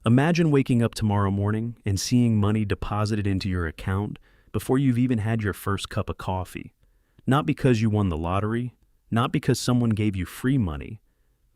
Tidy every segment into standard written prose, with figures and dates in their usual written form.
Imagine waking up tomorrow morning and seeing money deposited into your account before you've even had your first cup of coffee. Not because you won the lottery, not because someone gave you free money,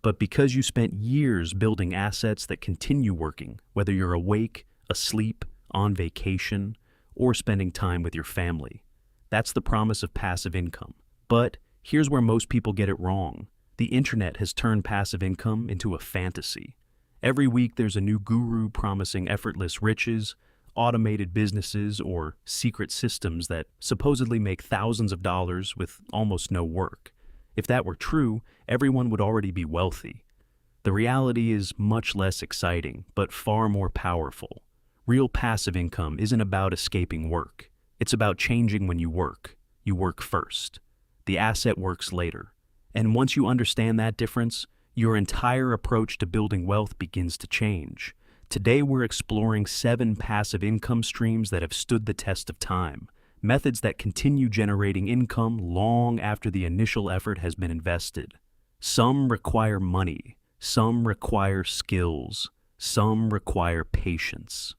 but because you spent years building assets that continue working, whether you're awake, asleep, on vacation, or spending time with your family. That's the promise of passive income. But here's where most people get it wrong. The internet has turned passive income into a fantasy. Every week there's a new guru promising effortless riches, automated businesses, or secret systems that supposedly make thousands of dollars with almost no work. If that were true, everyone would already be wealthy. The reality is much less exciting, but far more powerful. Real passive income isn't about escaping work. It's about changing when you work. You work first. The asset works later. And once you understand that difference, your entire approach to building wealth begins to change. Today we're exploring 7 passive income streams that have stood the test of time, methods that continue generating income long after the initial effort has been invested. Some require money, some require skills, some require patience.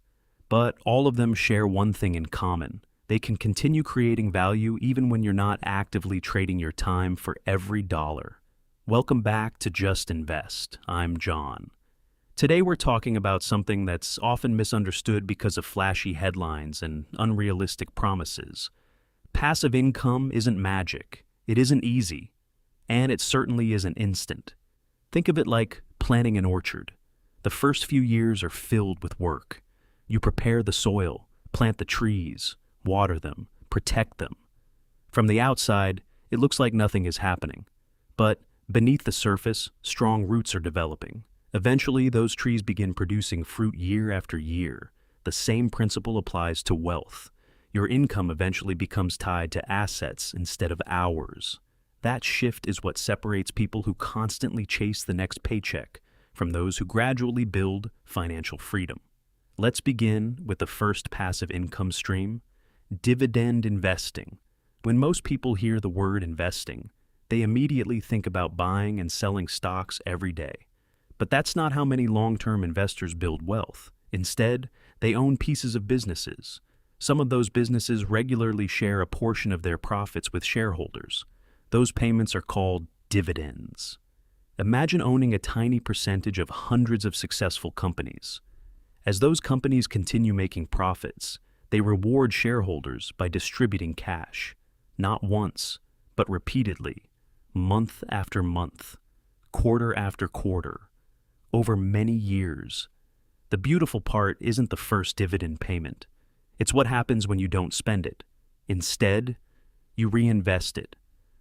But all of them share one thing in common. They can continue creating value even when you're not actively trading your time for every dollar. Welcome back to Just Invest. I'm John. Today we're talking about something that's often misunderstood because of flashy headlines and unrealistic promises. Passive income isn't magic, it isn't easy, and it certainly isn't instant. Think of it like planting an orchard. The first few years are filled with work. You prepare the soil, plant the trees, water them, protect them. From the outside, it looks like nothing is happening, but beneath the surface, strong roots are developing. Eventually, those trees begin producing fruit year after year. The same principle applies to wealth. Your income eventually becomes tied to assets instead of hours. That shift is what separates people who constantly chase the next paycheck from those who gradually build financial freedom. Let's begin with the first passive income stream, dividend investing. When most people hear the word investing, they immediately think about buying and selling stocks every day. But that's not how many long-term investors build wealth. Instead, they own pieces of businesses. Some of those businesses regularly share a portion of their profits with shareholders. Those payments are called dividends. Imagine owning a tiny percentage of hundreds of successful companies. As those companies continue making profits, they reward shareholders by distributing cash, not once, but repeatedly, month after month, quarter after quarter, over many years. The beautiful part isn't the first dividend payment. It's what happens when you don't spend it. Instead, you reinvest it.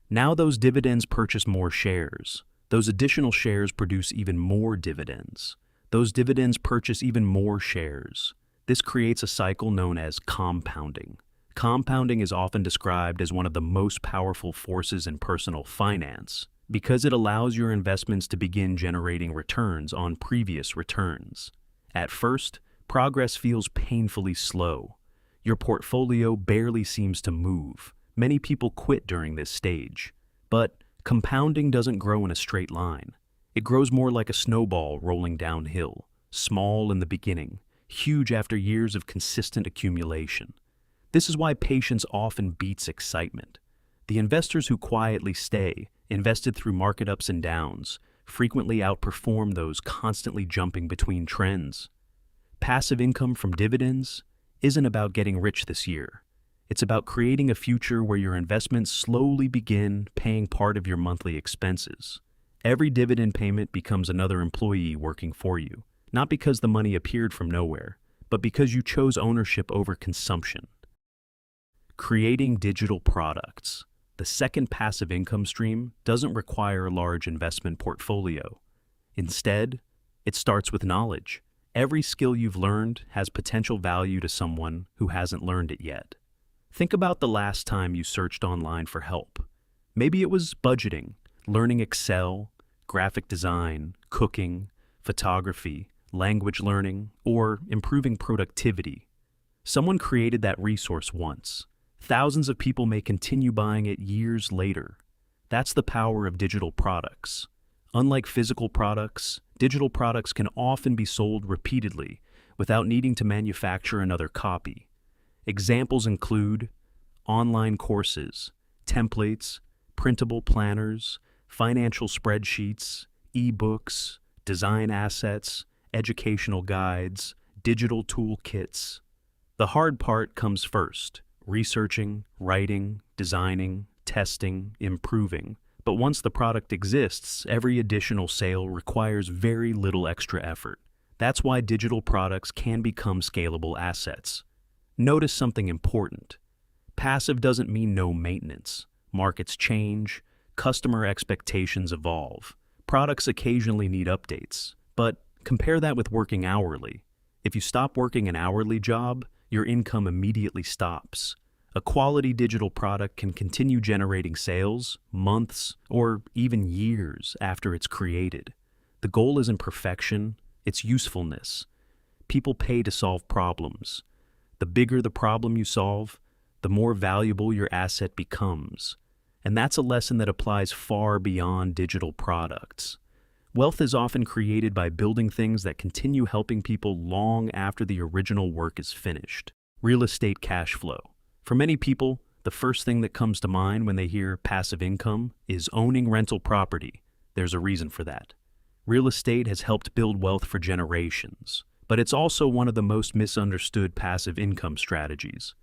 Now those dividends purchase more shares. Those additional shares produce even more dividends. Those dividends purchase even more shares. This creates a cycle known as compounding. Compounding is often described as one of the most powerful forces in personal finance because it allows your investments to begin generating returns on previous returns. At first, progress feels painfully slow. Your portfolio barely seems to move. Many people quit during this stage. But compounding doesn't grow in a straight line. It grows more like a snowball rolling downhill, small in the beginning, huge after years of consistent accumulation. This is why patience often beats excitement. The investors who quietly stay, invested through market ups and downs, frequently outperform those constantly jumping between trends. Passive income from dividends isn't about getting rich this year. It's about creating a future where your investments slowly begin paying part of your monthly expenses. Every dividend payment becomes another employee working for you, not because the money appeared from nowhere, but because you chose ownership over consumption. Creating digital products. The second passive income stream doesn't require a large investment portfolio. Instead, it starts with knowledge. Every skill you've learned has potential value to someone who hasn't learned it yet. Think about the last time you searched online for help. Maybe it was budgeting, learning Excel, graphic design, cooking, photography, language learning, or improving productivity. Someone created that resource once. Thousands of people may continue buying it years later. That's the power of digital products. Unlike physical products, digital products can often be sold repeatedly without needing to manufacture another copy. Examples include online courses, templates, printable planners, financial spreadsheets, ebooks, design assets, educational guides, digital toolkits. The hard part comes first: researching, writing, designing, testing, improving. But once the product exists, every additional sale requires very little extra effort. That's why digital products can become scalable assets. Notice something important. Passive doesn't mean no maintenance. Markets change, customer expectations evolve. Products occasionally need updates. But compare that with working hourly. If you stop working an hourly job, your income immediately stops. A quality digital product can continue generating sales months or even years after it's created. The goal isn't perfection, it's usefulness. People pay to solve problems. The bigger the problem you solve, the more valuable your asset becomes. And that's a lesson that applies far beyond digital products. Wealth is often created by building things that continue helping people long after the original work is finished. Real estate cash flow. For many people, the first thing that comes to mind when they hear passive income is owning rental property. There's a reason for that. Real estate has helped build wealth for generations, but it's also one of the most misunderstood passive income strategies.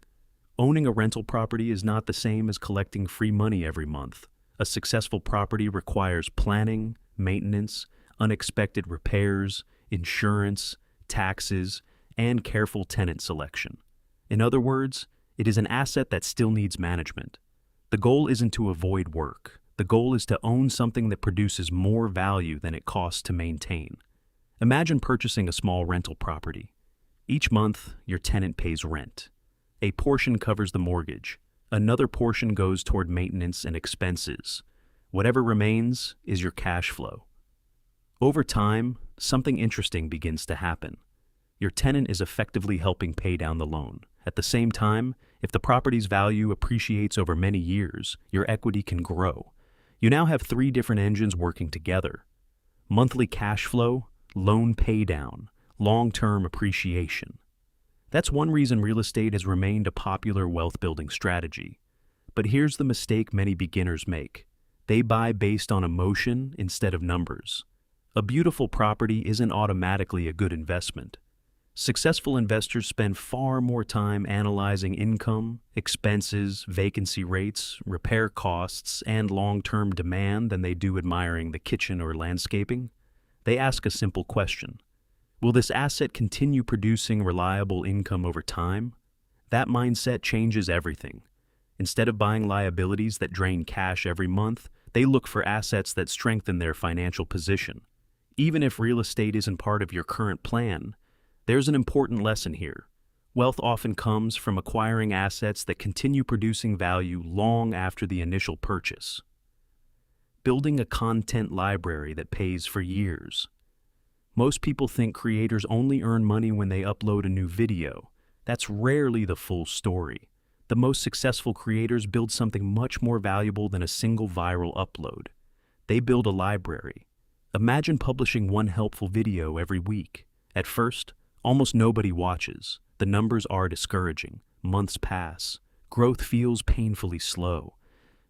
Owning a rental property is not the same as collecting free money every month. A successful property requires planning, maintenance, unexpected repairs, insurance, taxes, and careful tenant selection. In other words, it is an asset that still needs management. The goal isn't to avoid work. The goal is to own something that produces more value than it costs to maintain. Imagine purchasing a small rental property. Each month, your tenant pays rent. A portion covers the mortgage. Another portion goes toward maintenance and expenses. Whatever remains is your cash flow. Over time, something interesting begins to happen. Your tenant is effectively helping pay down the loan. At the same time, if the property's value appreciates over many years, your equity can grow. You now have 3 different engines working together: monthly cash flow, loan paydown, long-term appreciation. That's one reason real estate has remained a popular wealth-building strategy. But here's the mistake many beginners make. They buy based on emotion instead of numbers. A beautiful property isn't automatically a good investment. Successful investors spend far more time analyzing income, expenses, vacancy rates, repair costs, and long-term demand than they do admiring the kitchen or landscaping. They ask a simple question: will this asset continue producing reliable income over time? That mindset changes everything. Instead of buying liabilities that drain cash every month, they look for assets that strengthen their financial position. Even if real estate isn't part of your current plan, there's an important lesson here. Wealth often comes from acquiring assets that continue producing value long after the initial purchase. Building a content library that pays for years. Most people think creators only earn money when they upload a new video. That's rarely the full story. The most successful creators build something much more valuable than a single viral upload. They build a library. Imagine publishing one helpful video every week. At first, almost nobody watches. The numbers are discouraging. Months pass. Growth feels painfully slow.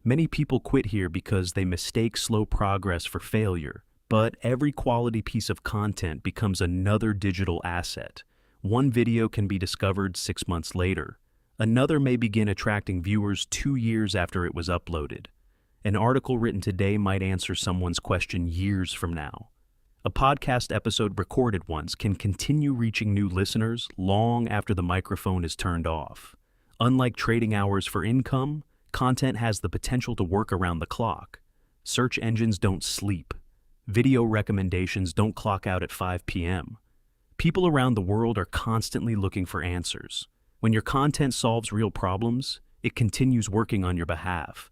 Many people quit here because they mistake slow progress for failure. But every quality piece of content becomes another digital asset. One video can be discovered 6 months later. Another may begin attracting viewers 2 years after it was uploaded. An article written today might answer someone's question years from now. A podcast episode recorded once can continue reaching new listeners long after the microphone is turned off. Unlike trading hours for income, content has the potential to work around the clock. Search engines don't sleep. Video recommendations don't clock out at 5 p.m. People around the world are constantly looking for answers. When your content solves real problems, it continues working on your behalf.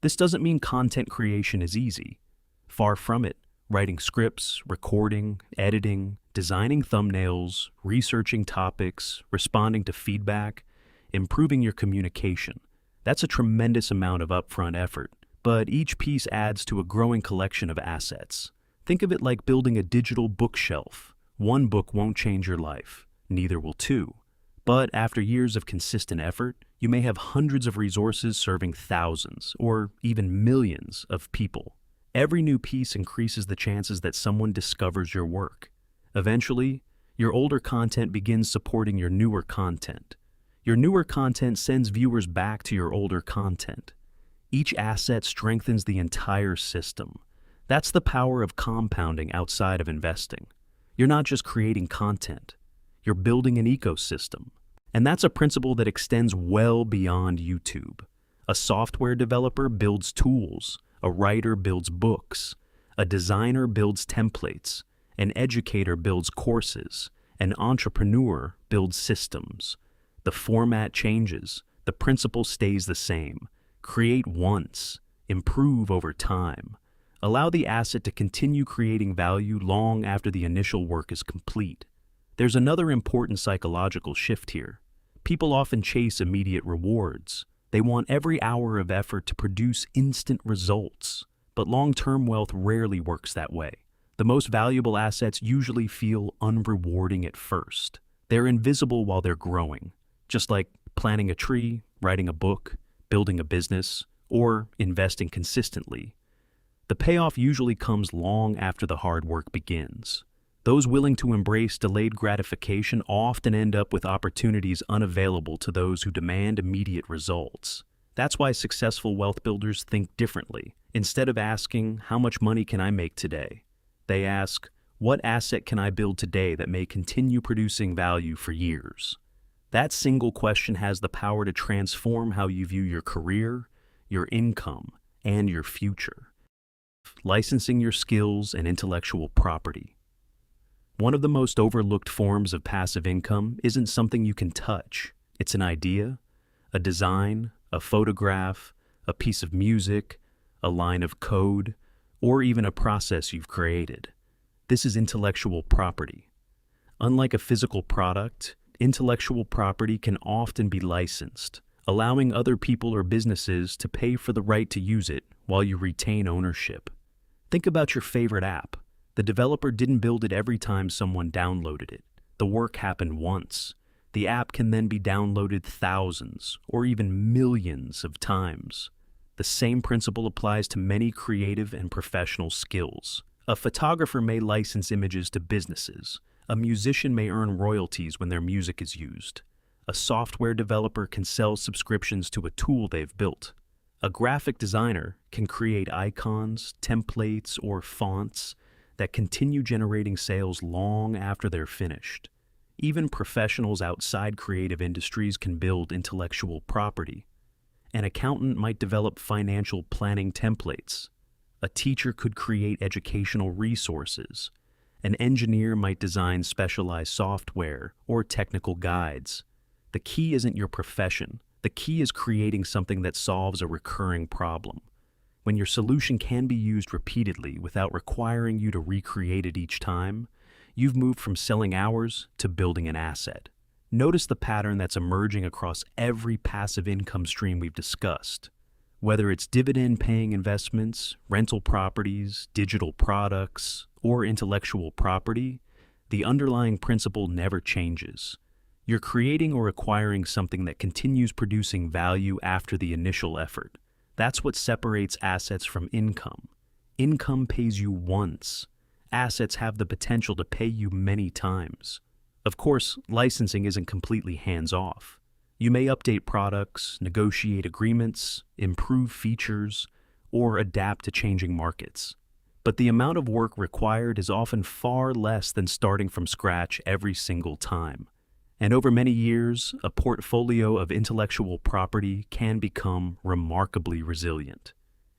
This doesn't mean content creation is easy. Far from it. Writing scripts, recording, editing, designing thumbnails, researching topics, responding to feedback, improving your communication. That's a tremendous amount of upfront effort, but each piece adds to a growing collection of assets. Think of it like building a digital bookshelf. One book won't change your life, neither will two. But after years of consistent effort, you may have hundreds of resources serving thousands or even millions of people. Every new piece increases the chances that someone discovers your work. Eventually, your older content begins supporting your newer content. Your newer content sends viewers back to your older content. Each asset strengthens the entire system. That's the power of compounding outside of investing. You're not just creating content, you're building an ecosystem. And that's a principle that extends well beyond YouTube. A software developer builds tools, a writer builds books, a designer builds templates, an educator builds courses, an entrepreneur builds systems. The format changes, the principle stays the same. Create once, improve over time. Allow the asset to continue creating value long after the initial work is complete. There's another important psychological shift here. People often chase immediate rewards. They want every hour of effort to produce instant results. But long-term wealth rarely works that way. The most valuable assets usually feel unrewarding at first. They're invisible while they're growing, just like planting a tree, writing a book, building a business, or investing consistently. The payoff usually comes long after the hard work begins. Those willing to embrace delayed gratification often end up with opportunities unavailable to those who demand immediate results. That's why successful wealth builders think differently. Instead of asking, "How much money can I make today?" they ask, "What asset can I build today that may continue producing value for years?" That single question has the power to transform how you view your career, your income, and your future. Licensing your skills and intellectual property. One of the most overlooked forms of passive income isn't something you can touch. It's an idea, a design, a photograph, a piece of music, a line of code, or even a process you've created. This is intellectual property. Unlike a physical product, intellectual property can often be licensed, allowing other people or businesses to pay for the right to use it while you retain ownership. Think about your favorite app. The developer didn't build it every time someone downloaded it. The work happened once. The app can then be downloaded thousands or even millions of times. The same principle applies to many creative and professional skills. A photographer may license images to businesses. A musician may earn royalties when their music is used. A software developer can sell subscriptions to a tool they've built. A graphic designer can create icons, templates, or fonts that continue generating sales long after they're finished. Even professionals outside creative industries can build intellectual property. An accountant might develop financial planning templates. A teacher could create educational resources. An engineer might design specialized software or technical guides. The key isn't your profession. The key is creating something that solves a recurring problem. When your solution can be used repeatedly without requiring you to recreate it each time, you've moved from selling hours to building an asset. Notice the pattern that's emerging across every passive income stream we've discussed. Whether it's dividend-paying investments, rental properties, digital products, or intellectual property, the underlying principle never changes. You're creating or acquiring something that continues producing value after the initial effort. That's what separates assets from income. Income pays you once. Assets have the potential to pay you many times. Of course, licensing isn't completely hands-off. You may update products, negotiate agreements, improve features, or adapt to changing markets. But the amount of work required is often far less than starting from scratch every single time. And over many years, a portfolio of intellectual property can become remarkably resilient.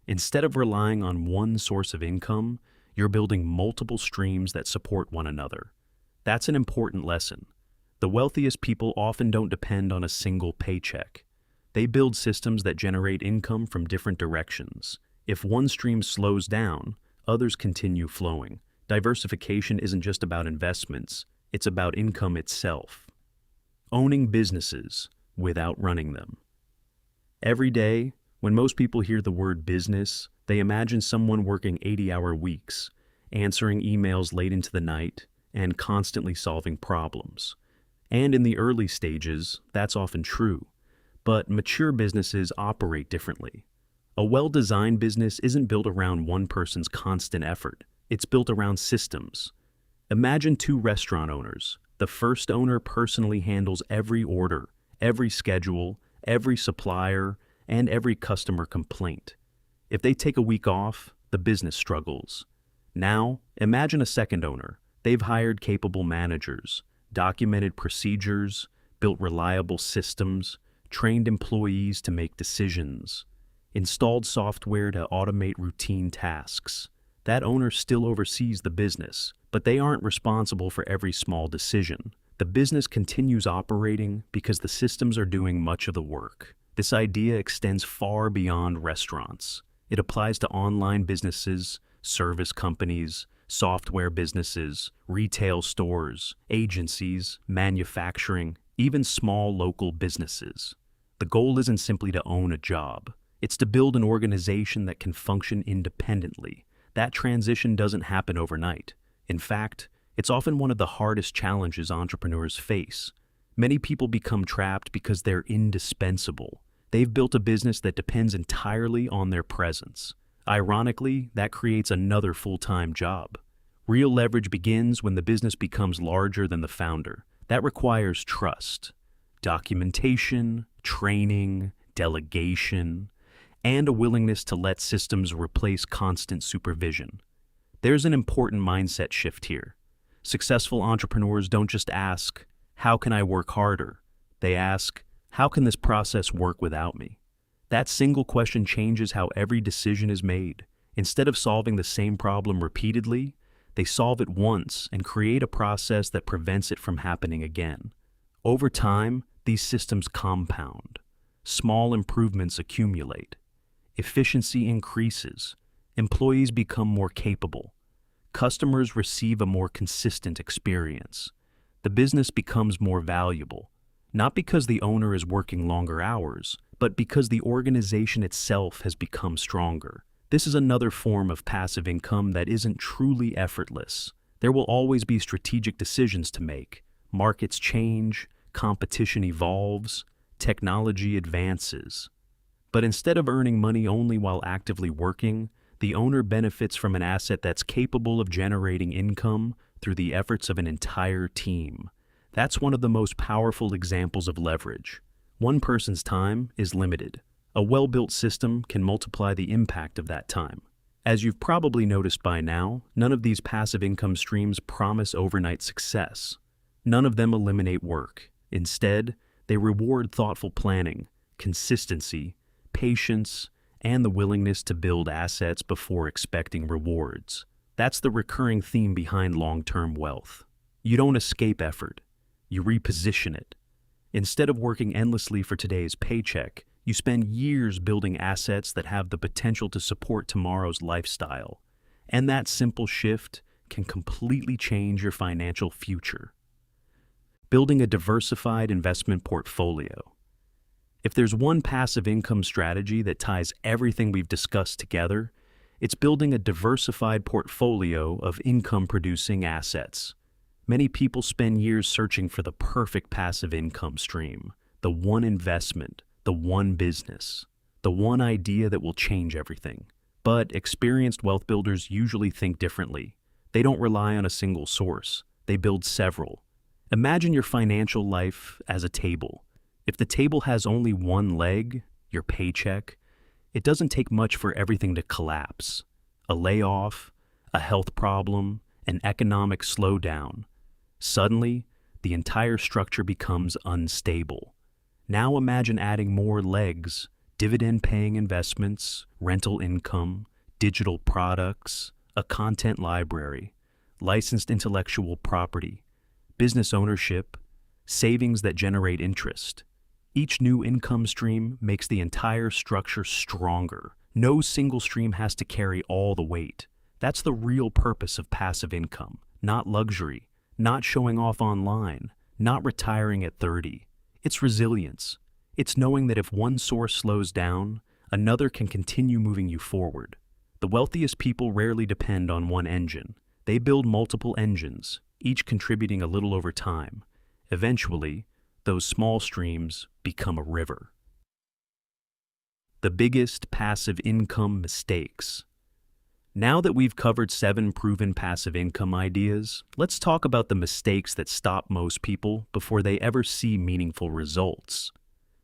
Instead of relying on one source of income, you're building multiple streams that support one another. That's an important lesson. The wealthiest people often don't depend on a single paycheck. They build systems that generate income from different directions. If one stream slows down, others continue flowing. Diversification isn't just about investments, it's about income itself. Owning businesses without running them. Every day, when most people hear the word business, they imagine someone working 80-hour weeks, answering emails late into the night, and constantly solving problems. And in the early stages, that's often true. But mature businesses operate differently. A well-designed business isn't built around one person's constant effort. It's built around systems. Imagine two restaurant owners. The first owner personally handles every order, every schedule, every supplier, and every customer complaint. If they take a week off, the business struggles. Now, imagine a second owner. They've hired capable managers, documented procedures, built reliable systems, trained employees to make decisions, installed software to automate routine tasks. That owner still oversees the business, but they aren't responsible for every small decision. The business continues operating because the systems are doing much of the work. This idea extends far beyond restaurants. It applies to online businesses, service companies, software businesses, retail stores, agencies, manufacturing, even small local businesses. The goal isn't simply to own a job. It's to build an organization that can function independently. That transition doesn't happen overnight. In fact, it's often one of the hardest challenges entrepreneurs face. Many people become trapped because they're indispensable. They've built a business that depends entirely on their presence. Ironically, that creates another full-time job. Real leverage begins when the business becomes larger than the founder. That requires trust, documentation, training, delegation, and a willingness to let systems replace constant supervision. There's an important mindset shift here. Successful entrepreneurs don't just ask, "How can I work harder?" They ask, "How can this process work without me?" That single question changes how every decision is made. Instead of solving the same problem repeatedly, they solve it once and create a process that prevents it from happening again. Over time, these systems compound. Small improvements accumulate. Efficiency increases. Employees become more capable. Customers receive a more consistent experience. The business becomes more valuable, not because the owner is working longer hours, but because the organization itself has become stronger. This is another form of passive income that isn't truly effortless. There will always be strategic decisions to make. Markets change, competition evolves, technology advances. But instead of earning money only while actively working, the owner benefits from an asset that's capable of generating income through the efforts of an entire team. That's one of the most powerful examples of leverage. One person's time is limited. A well-built system can multiply the impact of that time. As you've probably noticed by now, none of these passive income streams promise overnight success. None of them eliminate work. Instead, they reward thoughtful planning, consistency, patience, and the willingness to build assets before expecting rewards. That's the recurring theme behind long-term wealth. You don't escape effort. You reposition it. Instead of working endlessly for today's paycheck, you spend years building assets that have the potential to support tomorrow's lifestyle. And that simple shift can completely change your financial future. Building a diversified investment portfolio. If there's one passive income strategy that ties everything we've discussed together, it's building a diversified portfolio of income-producing assets. Many people spend years searching for the perfect passive income stream, the one investment, the one business, the one idea that will change everything. But experienced wealth builders usually think differently. They don't rely on a single source. They build several. Imagine your financial life as a table. If the table has only one leg, your paycheck, it doesn't take much for everything to collapse. A layoff, a health problem, an economic slowdown. Suddenly, the entire structure becomes unstable. Now imagine adding more legs, dividend-paying investments, rental income, digital products, a content library, licensed intellectual property, business ownership, savings that generate interest. Each new income stream makes the entire structure stronger. No single stream has to carry all the weight. That's the real purpose of passive income, not luxury, not showing off online, not retiring at 30. It's resilience. It's knowing that if one source slows down, another can continue moving you forward. The wealthiest people rarely depend on one engine. They build multiple engines, each contributing a little over time. Eventually, those small streams become a river. The biggest passive income mistakes. Now that we've covered 7 proven passive income ideas, let's talk about the mistakes that stop most people before they ever see meaningful results.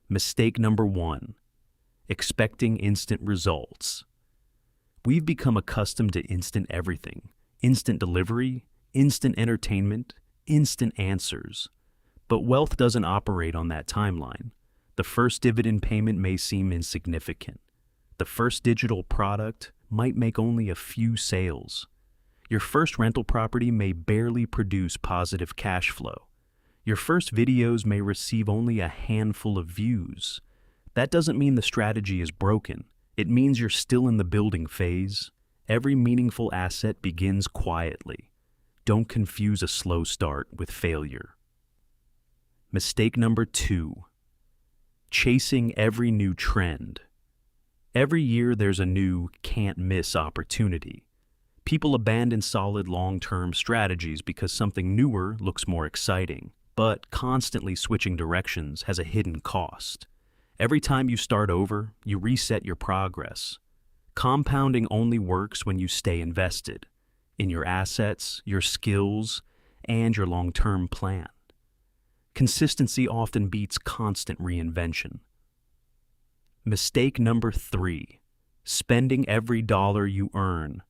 Mistake number 1: expecting instant results. We've become accustomed to instant everything: instant delivery, instant entertainment, instant answers. But wealth doesn't operate on that timeline. The first dividend payment may seem insignificant. The first digital product might make only a few sales. Your first rental property may barely produce positive cash flow. Your first videos may receive only a handful of views. That doesn't mean the strategy is broken. It means you're still in the building phase. Every meaningful asset begins quietly. Don't confuse a slow start with failure. Mistake number 2: chasing every new trend. Every year there's a new can't-miss opportunity. People abandon solid long-term strategies because something newer looks more exciting, but constantly switching directions has a hidden cost. Every time you start over, you reset your progress. Compounding only works when you stay invested in your assets, your skills, and your long-term plan. Consistency often beats constant reinvention. Mistake number 3: spending every dollar you earn.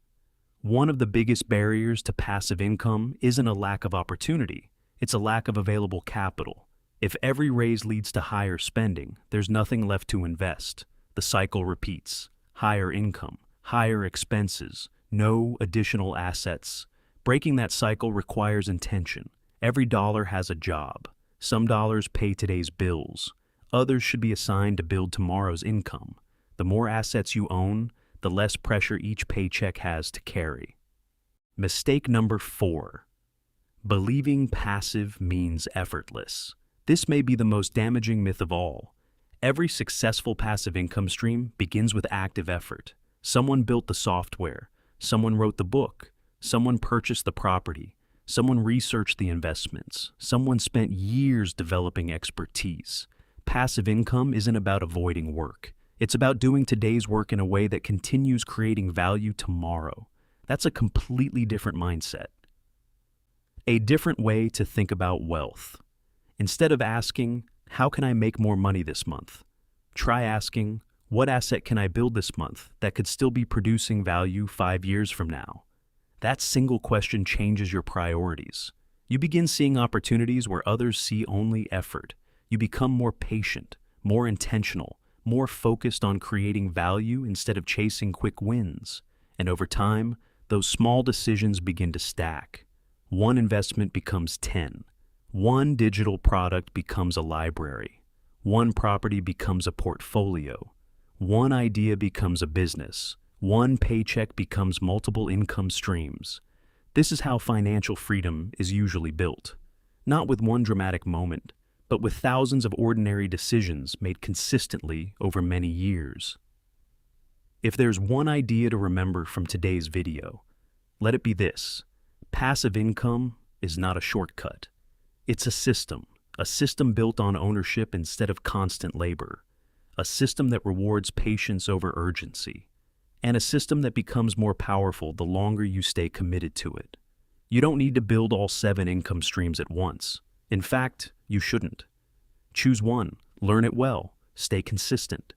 One of the biggest barriers to passive income isn't a lack of opportunity, it's a lack of available capital. If every raise leads to higher spending, there's nothing left to invest. The cycle repeats: higher income, higher expenses, no additional assets. Breaking that cycle requires intention. Every dollar has a job. Some dollars pay today's bills. Others should be assigned to build tomorrow's income. The more assets you own, the less pressure each paycheck has to carry. Mistake number 4: believing passive means effortless. This may be the most damaging myth of all. Every successful passive income stream begins with active effort. Someone built the software, someone wrote the book, someone purchased the property, someone researched the investments, someone spent years developing expertise. Passive income isn't about avoiding work. It's about doing today's work in a way that continues creating value tomorrow. That's a completely different mindset. A different way to think about wealth. Instead of asking, how can I make more money this month? Try asking, what asset can I build this month that could still be producing value 5 years from now? That single question changes your priorities. You begin seeing opportunities where others see only effort. You become more patient, more intentional, more focused on creating value instead of chasing quick wins. And over time, those small decisions begin to stack. One investment becomes 10. One digital product becomes a library. One property becomes a portfolio. One idea becomes a business. One paycheck becomes multiple income streams. This is how financial freedom is usually built. Not with one dramatic moment, but with thousands of ordinary decisions made consistently over many years. If there's one idea to remember from today's video, let it be this: passive income is not a shortcut. It's a system built on ownership instead of constant labor, a system that rewards patience over urgency, and a system that becomes more powerful the longer you stay committed to it. You don't need to build all 7 income streams at once. In fact, you shouldn't. Choose one, learn it well, stay consistent.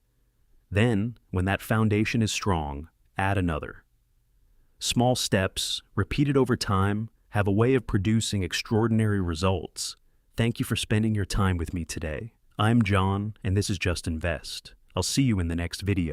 Then, when that foundation is strong, add another. Small steps, repeated over time, have a way of producing extraordinary results. Thank you for spending your time with me today. I'm John, and this is Just Invest. I'll see you in the next video.